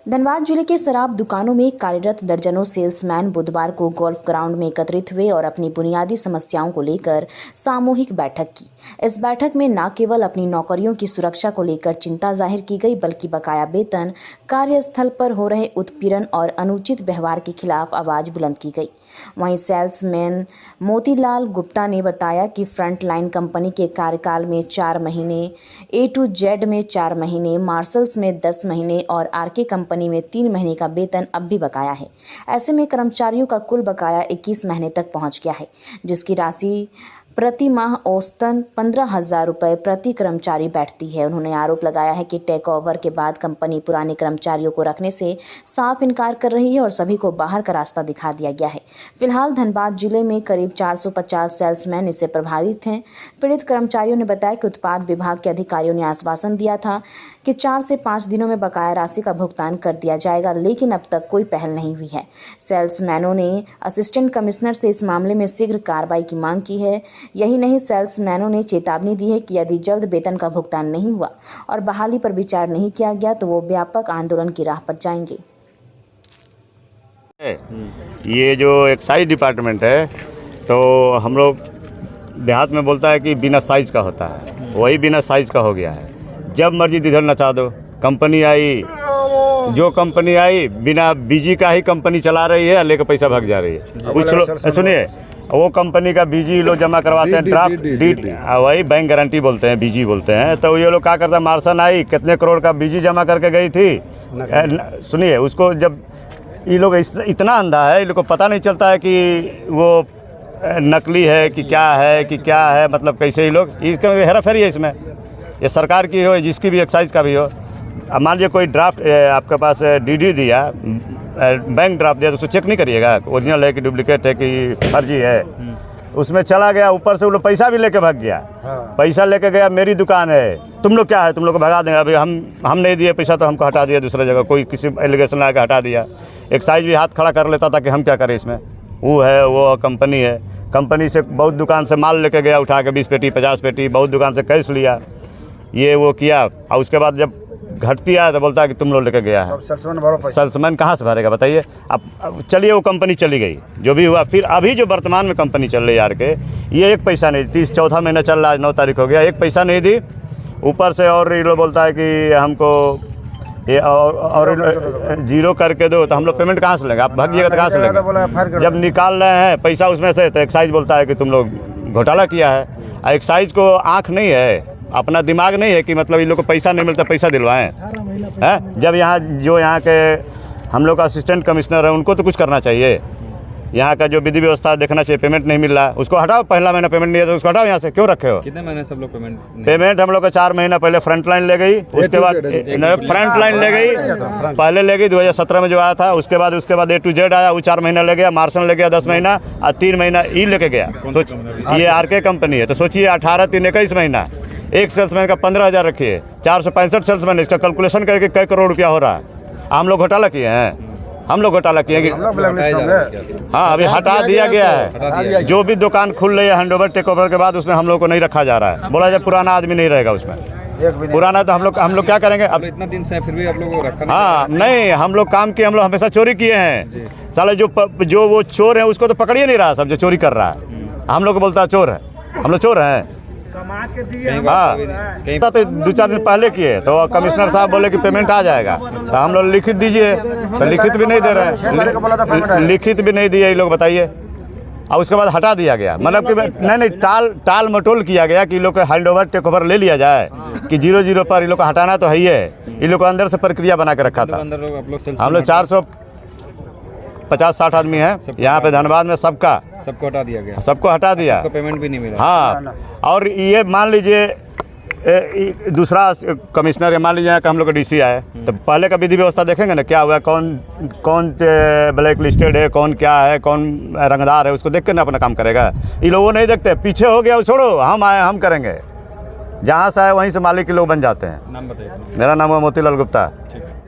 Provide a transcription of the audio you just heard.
धनबाद जिले के शराब दुकानों में कार्यरत दर्जनों सेल्समैन बुधवार को गोल्फ ग्राउंड में एकत्रित हुए और अपनी बुनियादी समस्याओं को लेकर सामूहिक बैठक की। इस बैठक में न केवल अपनी नौकरियों की सुरक्षा को लेकर चिंता जाहिर की गई, बल्कि बकाया वेतन, कार्यस्थल पर हो रहे उत्पीड़न और अनुचित व्यवहार के खिलाफ आवाज बुलंद की गई। वहीं सेल्समैन मोतीलाल गुप्ता ने बताया कि फ्रंट लाइन कंपनी के कार्यकाल में 4 महीने, A to Z में 4 महीने, मार्शल्स में 10 महीने और RK कंपनी में 3 महीने का वेतन अब भी बकाया है। ऐसे में कर्मचारियों का कुल बकाया 21 महीने तक पहुंच गया है, जिसकी राशि प्रति माह औसतन 15,000 रुपये प्रति कर्मचारी बैठती है। उन्होंने आरोप लगाया है कि टेक ओवर के बाद कंपनी पुराने कर्मचारियों को रखने से साफ इनकार कर रही है और सभी को बाहर का रास्ता दिखा दिया गया है। फिलहाल धनबाद जिले में करीब 450 सेल्समैन इससे प्रभावित हैं। पीड़ित कर्मचारियों ने बताया कि उत्पाद विभाग के अधिकारियों ने आश्वासन दिया था कि 4 से 5 दिनों में बकाया राशि का भुगतान कर दिया जाएगा, लेकिन अब तक कोई पहल नहीं हुई है। सेल्समैनों ने असिस्टेंट कमिश्नर से इस मामले में शीघ्र कार्रवाई की मांग की है। यही नहीं, सेल्समैनों ने चेतावनी दी है कि यदि जल्द वेतन का भुगतान नहीं हुआ और बहाली पर विचार नहीं किया गया तो वो व्यापक आंदोलन की राह पर जाएंगे। ये जो एक्साइज डिपार्टमेंट है तो हम लोग देहात में बोलता है कि बिना साइज का होता है, वही बिना साइज का हो गया है। जब मर्जी इधर नचा दो। कंपनी आई, जो कंपनी आई बिना बीजी का ही कंपनी चला रही है, लेकर पैसा भाग जा रही है। कुछ लोग सुनिए, वो कंपनी का बीजी लोग जमा करवाते हैं, ड्राफ्ट डीड, वही बैंक गारंटी बोलते हैं, बीजी बोलते हैं। तो ये लोग क्या करता है, मार्सन आई कितने करोड़ का बीजी जमा करके गई थी। सुनिए, उसको जब ये लोग इतना अंधा है, ये लोग को पता नहीं चलता है कि वो नकली है कि क्या है, मतलब कैसे ये लोग, इसका हेरा फेरी है इसमें। ये सरकार की हो, जिसकी भी एक्साइज का भी हो। अब मान लीजिए कोई ड्राफ्ट आपके पास डीडी दिया, बैंक ड्राफ्ट दिया, तो उसको चेक नहीं करिएगा ओरिजिनल है कि डुप्लीकेट है कि फर्जी है। उसमें चला गया, ऊपर से वो लोग पैसा भी लेके भाग गया। पैसा लेके गया, मेरी दुकान है, तुम लोग क्या है, तुम लोग को भगा देंगे। अभी हम नहीं दिए पैसा तो हमको हटा दिया दूसरी जगह, कोई किसी एलिगेशन लगा के हटा दिया। एक्साइज भी हाथ खड़ा कर लेता था कि हम क्या करें इसमें, वो है, वो कंपनी है। कंपनी से बहुत दुकान से माल लेके गया उठा के, 20 पेटी 50 पेटी, बहुत दुकान से कैश लिया, ये वो किया। और उसके बाद जब घटती है तो बोलता है कि तुम लोग लेके गया है। सेल्समैन कहाँ से भरेगा बताइए। अब चलिए, वो कंपनी चली गई, जो भी हुआ। फिर अभी जो वर्तमान में कंपनी चल रही है RK, ये एक पैसा नहीं, 34 महीना चल रहा है, 9 तारीख हो गया, एक पैसा नहीं दी। ऊपर से और ये लोग बोलता है कि हमको ये और जीरो करके दो, तो हम लोग पेमेंट कहाँ से लेंगे, आप भागिएगा तो कहाँ से लेंगे। जब निकाल रहे हैं पैसा उसमें से, तो एक्साइज बोलता है कि तुम लोग घोटाला किया है। एक्साइज को आँख नहीं है, अपना दिमाग नहीं है कि मतलब इन लोग को पैसा नहीं मिलता पैसा दिलवाएं हैं। जब यहाँ के हम लोग का असिस्टेंट कमिश्नर है, उनको तो कुछ करना चाहिए। यहाँ का जो विधि व्यवस्था देखना चाहिए। पेमेंट नहीं मिल रहा है, उसको हटाओ। पहला महीना पेमेंट नहीं है तो उसको हटाओ यहाँ से, क्यों रखे हो। कितने महीने सब लोग पेमेंट हम लोग का 4 महीना पहले फ्रंट लाइन ले गई, उसके बाद फ्रंट लाइन ले गई, पहले ले गई 2017 में जो आया था। उसके बाद A to Z आया, वो 4 महीना ले गया। मार्सन ले गया 10 महीना और 3 महीना ई लेके गया। सोच, ये RK कंपनी है, तो सोचिए 18 3 21 महीना। एक सेल्समैन का 15,000 रखिए, 465 सेल्समैन, इसका कैलकुलेशन करके कई करोड़ रुपया हो रहा है। हम लोग घोटाला किए हैं, हम लोग घोटाला किए कि हाँ, अभी हटा दिया गया है। जो भी दुकान खुल रही है हैंडओवर टेक ओवर के बाद, उसमें हम लोग को नहीं रखा जा रहा है। बोला जाए पुराना आदमी नहीं रहेगा उसमें, पुराना तो हम लोग क्या करेंगे। अब इतना दिन से फिर भी आप लोग को रखा हाँ नहीं, हम लोग काम किए, हम लोग हमेशा चोरी किए हैं। साले जो वो चोर है उसको तो पकड़िए नहीं रहा, सब जो चोरी कर रहा है हम लोग को बोलता है चोर है, हम लोग चोर हैं। हाँ, तो 2-4 दिन पहले किए तो कमिश्नर साहब बोले कि पेमेंट आ जाएगा, तो हम लोग लिखित दीजिए, तो लिखित भी नहीं दे रहे हैं, लिखित भी नहीं दिए ये लोग, बताइए। और उसके बाद हटा दिया गया, मतलब कि नहीं टाल मटोल किया गया कि लोग हैंडओवर टेक ओवर ले लिया जाए कि 0-0 पर ये लोग को हटाना तो है ही है। ये लोग को अंदर से प्रक्रिया बना के रखा था। हम लोग 450-60 आदमी हैं यहाँ पे धनबाद में, सबको हटा दिया गया, सबको हटा दिया, सबको पेमेंट भी नहीं मिला। हाँ, और ये मान लीजिए दूसरा कमिश्नर है, मान लीजिए कि हम लोग का DC आए, तो पहले का विधि व्यवस्था देखेंगे ना, क्या हुआ, कौन ब्लैक लिस्टेड है, कौन क्या है, कौन रंगदार है, उसको देख के ना अपना काम करेगा। ये लोग वो नहीं देखते, पीछे हो गया वो छोड़ो, हम आए हम करेंगे। जहाँ से आए वहीं से मालिक के लोग बन जाते हैं। नाम बताइए। मेरा नाम है मोतीलाल गुप्ता।